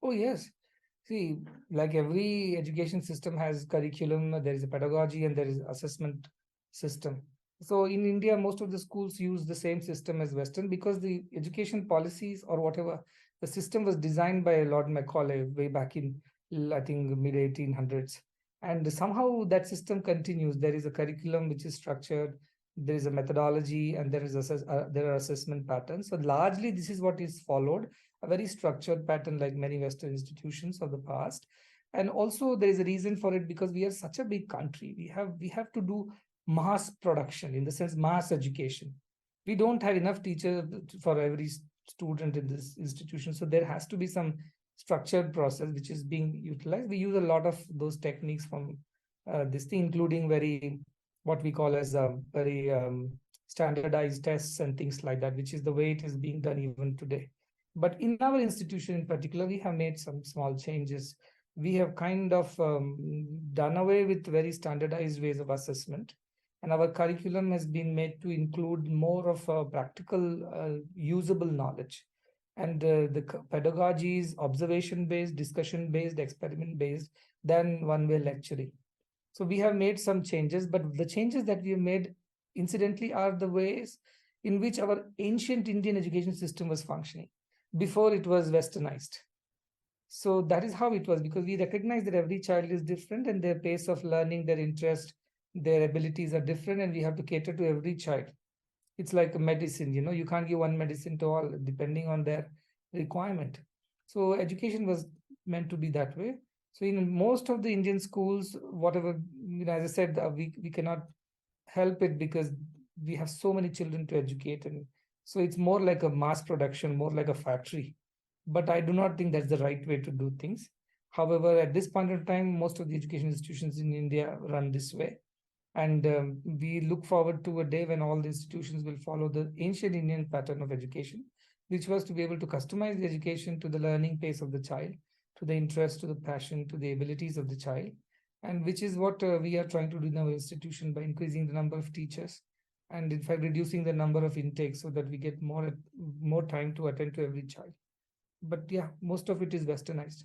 Oh, yes. See, like every education system has curriculum, there is a pedagogy and there is assessment system. So in India, most of the schools use the same system as Western because the education policies or whatever, the system was designed by Lord Macaulay way back in, I think, mid 1800s. And somehow that system continues. There is a curriculum which is structured, there is a methodology, and there are assessment patterns. So largely, this is what is followed, a very structured pattern like many Western institutions of the past. And also there is a reason for it because we are such a big country. We have to do mass production, in the sense mass education. We don't have enough teachers for every student in this institution. So there has to be some structured process which is being utilized. We use a lot of those techniques from this thing, including very what we call as very standardized tests and things like that, which is the way it is being done even today. But in our institution in particular, we have made some small changes. We have kind of done away with very standardized ways of assessment. And our curriculum has been made to include more of a practical, usable knowledge. And the pedagogy is observation based, discussion based, experiment based than one way lecturing. So we have made some changes, but the changes that we have made, incidentally, are the ways in which our ancient Indian education system was functioning before it was westernized. So that is how it was, because we recognize that every child is different and their pace of learning, their interest, their abilities are different, and we have to cater to every child. It's like a medicine, you can't give one medicine to all depending on their requirement. So education was meant to be that way. So in most of the Indian schools, whatever, as I said, we cannot help it because we have so many children to educate, and so it's more like a mass production, more like a factory. But I do not think that's the right way to do things. However, at this point in time, most of the education institutions in India run this way. And we look forward to a day when all the institutions will follow the ancient Indian pattern of education, which was to be able to customize the education to the learning pace of the child, to the interest, to the passion, to the abilities of the child, and which is what we are trying to do in our institution by increasing the number of teachers and, in fact, reducing the number of intakes so that we get more time to attend to every child. But yeah, most of it is westernized.